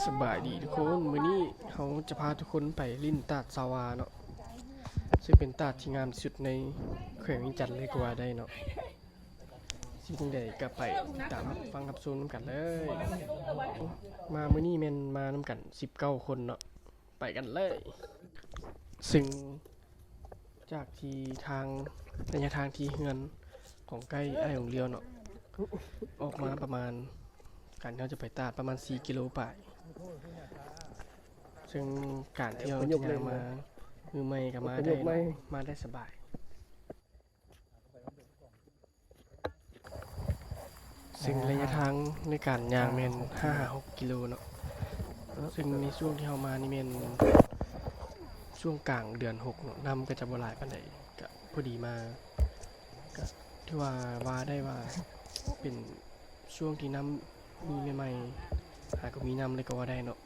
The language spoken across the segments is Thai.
สบายดีทุกคนมื้อนี้เขาจะพาทุกคนไปลิ้นตาดสาวาเนาะซึ่งเป็นตาดที่งามที่สุดในแขวงวิจันทร์เลยก็ว่าได้เนาะสิ่งใดก็ไปตามฟังกับซูนน้ำกันเลยมามื้อนี้แม่นมาน้ำกัน19คนเนาะไปกันเลยซึ่งจากที่ทางระยะทางที่เฮือนของใกล้ไอ้ของเลียวเนาะออกมาประมาณการที่เราจะไปตาดประมาณ4 กิโลป่ายซึ่งการที่เราจะมามือใหม่กับมาได้มาได้สบายซึ่งระยะทางในการย่างเมน5-6 กิโลเนาะซึ่งในช่วงที่เรามานี่เมนช่วงกลางเดือน6เนาะน้ำก็จะบ่หลายปานใดก็พอดีมาก็ที่ว่าได้ว่าเป็นช่วงที่น้ำมีใหม่ๆหาก็มีน้ำเลยก็ว่าได้เนาะ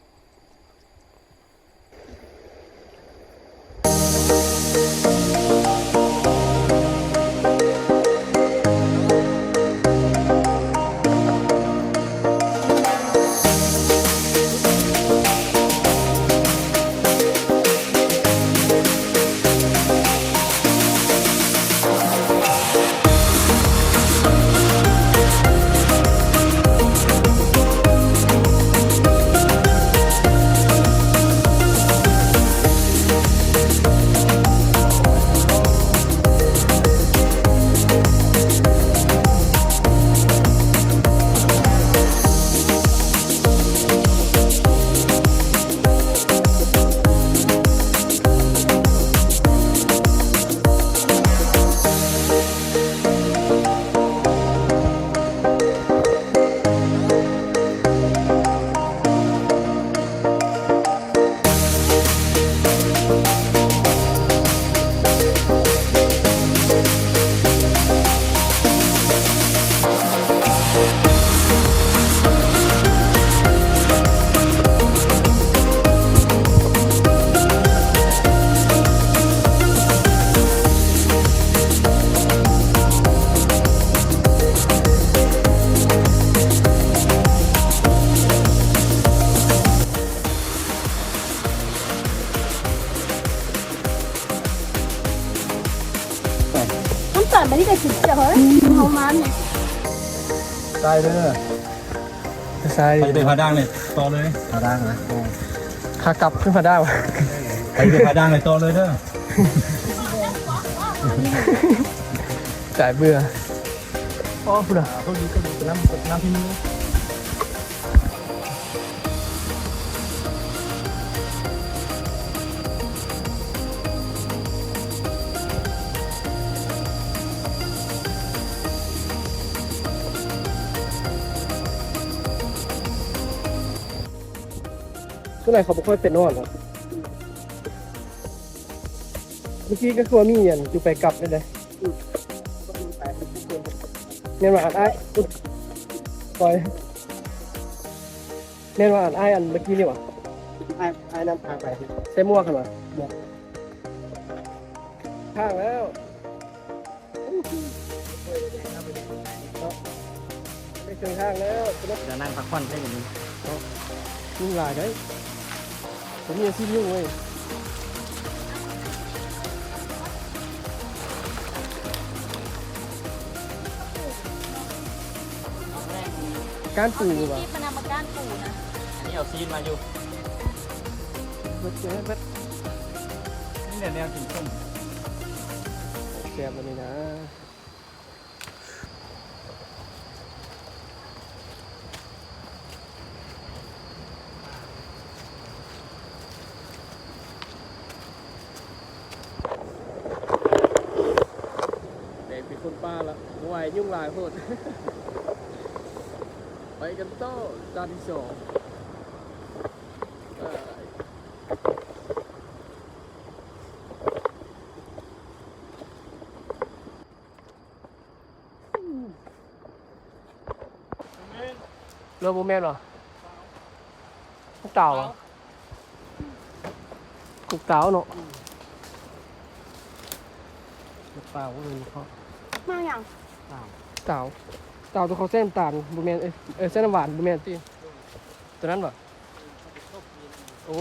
ไม่ได้ถึงจะเฮ้ยเอามันเนี่ย ได้เด้อ ใช่ ไปพาดังเลยต่อเลยพาดังนะ ขากลับขึ้นมาได้วะ ไปพาดังเลยต่อเลยเด้อ จ่ายเบื่ออ๋อคุณอะ เขาดีก็ดีน้ำที่นี่ช่วงไหนเขาบอกว่าเป็นนอนเหรอเมื่อกี้ก็คือว่ามีอันอยู่ไปกลับได้เลยเนียนว่าอ่านไอ้ปล่อยเนียนว่าอ่านไอ้อันเมื่อกี้นี่วะ ไอ้น้ำทางไป ใส่หมวกกันวะข้างแล้วไม่ถึงข้างแล้ว จะนั่งพักผ่อนได้อย่างนี้ ยุ่งหลายได้ผมมีอาชีพยุ่งเว้ยการปูว่ะ ที่มันนำมาก้านปูนะ นี่เอาซีนมาอยู่ เจ๊แบบ นี่เนี่ยแนวถึงส้ม แซ่บเลยนะเป็นคนป้าละไหวยุ่งหลายโพด ไปกันต่อจานที่สองเรือโบแมนเหรอกุกเต่าเหรอกุกเต่าเนาะกุกเต่าเลยเขา มาอย่าง เต่าตัวเขาเส้นน้ำตาลโบแมนเส้นน้ำหวานโบแมนที่ตัวนั้นเหรอ โอ้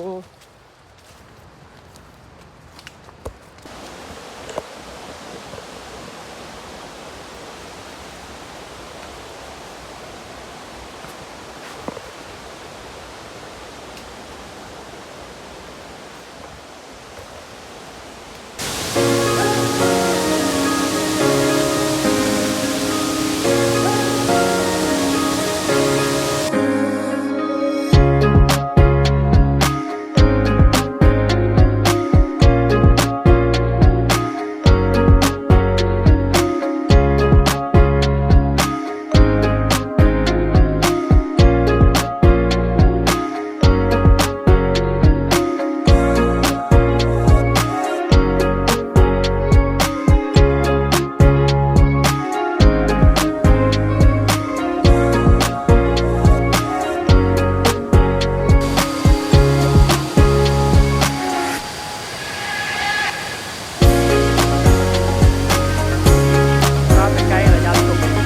ครับไปไกลระยะจบตอนนี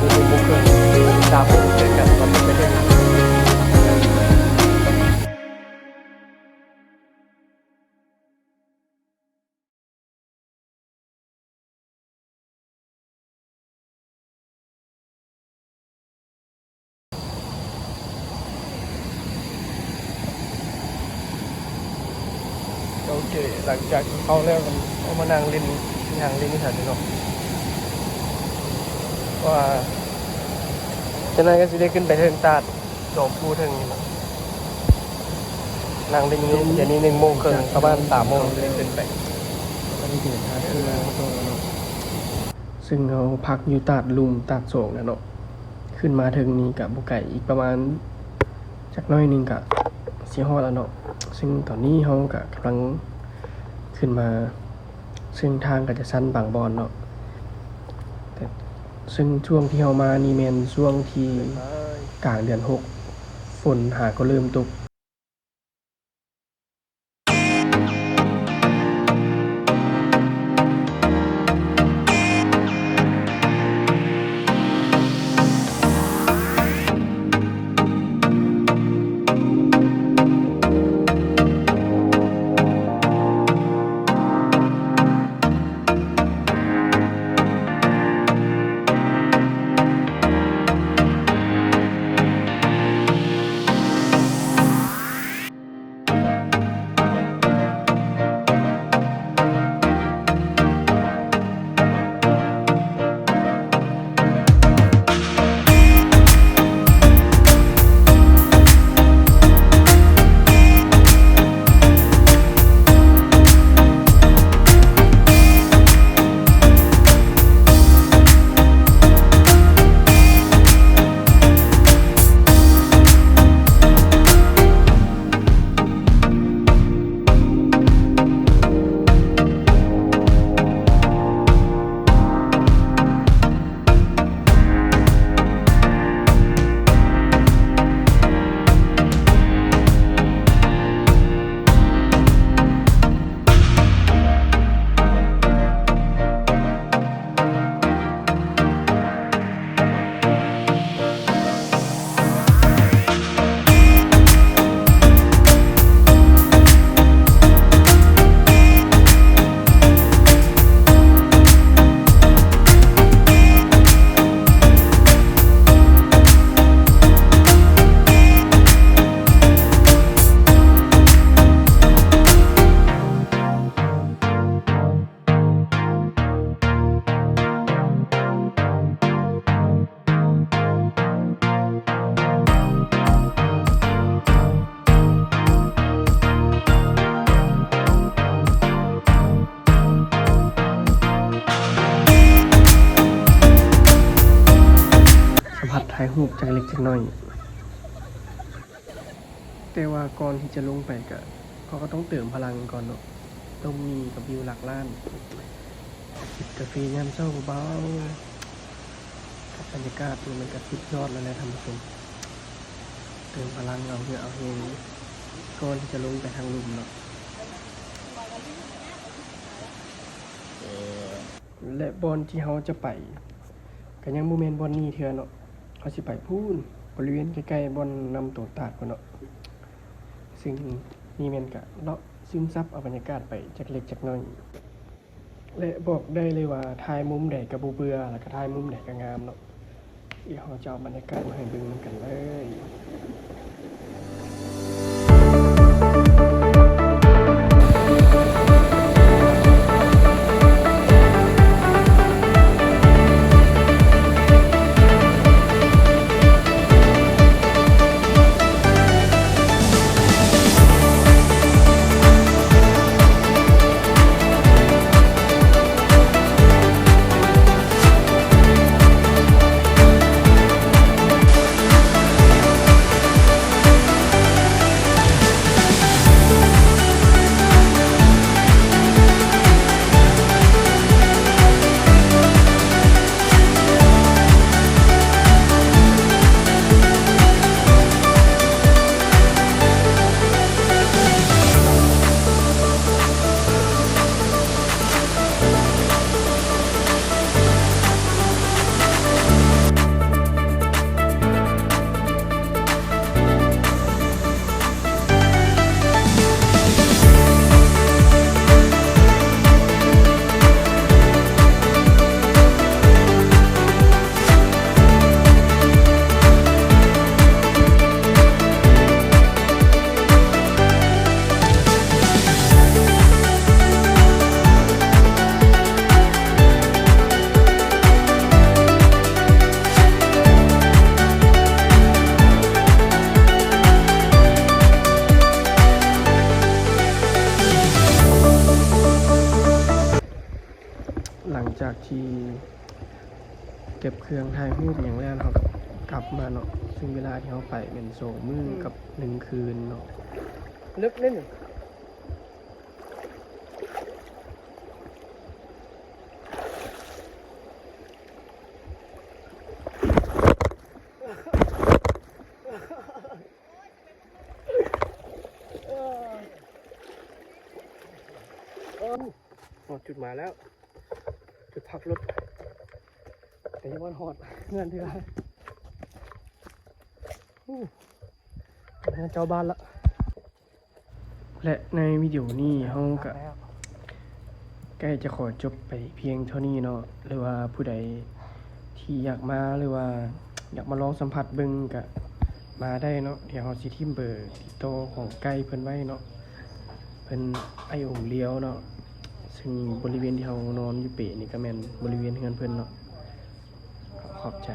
้เป็นมุกเกินดาวพุ่งเจอกันตอนนี้ไปเรื่อยโอเคหลังจากเขาแล้วกันเขามานั่งเล่นอย่างเล่นนี่แถวนี้เนาะว่าจะนั่นก็จะได้ขึ้นไปเทิงตาดโดมพูเทิงนี่เนาะนั่งเล่นนี้เดี๋ยวนี้1 โมงครึ่งประมาณ3 โมงจะได้ขึ้นไปซึ่งเราพักอยู่ตาดลุมตาดโศกนะเนาะขึ้นมาถึงนี้กับบุไก่อีกประมาณจักน้อยหนึงกับสีฮอดแล้วเนาะซึ่งตอนนี้เขากับกำลังขึ้นมา ซึ่งทางก็จะสั้นบางบอนเนาะแต่ซึ่งช่วงที่เรามานี่แม่นช่วงที่กลางเดือน6ฝนหาก็เริ่มตก ถ่ายรูปจากเล็กจากน้อยแต่ว่าก่อนที่จะลงไปก็เขาก็ต้องเติมพลังก่อนเนาะ ต้มมีกับวิวหลักล้านจิบกาแฟยามเช้าเบาๆกับบรรยากาศนี่มันก็สุดยอดแล้วนะท่านผู้ชมเติมพลังเอาเพื่อเอาเฮงก่อนที่จะลงไปทางลุ่มเนาะและบอลที่เขาจะไปก็ยังโมเมนต์บอลนี้เถื่อเนาะเขาสิไปพูนบริเวณใกล้ๆบอลนำตัวตาดเนาะซึ่งนี่แม่นกะเลาะซึมซับเอาบรรยากาศไปจากเล็กจากน้อยและบอกได้เลยว่าถ่ายมุมใดก็บ่เบื่อแล้วก็ถ่ายมุมใดก็งามเนาะเดี๋ยวเราจะเอาบรรยากาศมาให้เบิ่งนำกันเลยหลังจากที่เก็บเครื่องถ่ายรูปอย่างแรกครับกลับมาเนาะซึ่งเวลาที่เขาไปเป็น2 มื้อกับ1 คืนเนาะลึกนิดหนึ่งจุดหมายแล้วจุดพักรถแต่ยังวันหอดเงื่อนที่ไรเจ้าบ้านละและในวิดีโอนี้เขาก็ใกล้จะขอจบไปเพียงเท่านี้เนาะหรือว่าผู้ใดที่อยากมาหรือว่าอยากมาลองสัมผัสเบิ่งก็มาได้เนาะเดี๋ยวเขาสิทิมเบอร์ติดต่อของไกด์เพิ่นไว้เนาะเพิ่นไอ้องเลี้ยวเนาะซึ่งบริเวณที่เรานอนอยู่เปะนี่ก็แม่นบริเวณเฮือนเพิ่นเนาะขอบใจ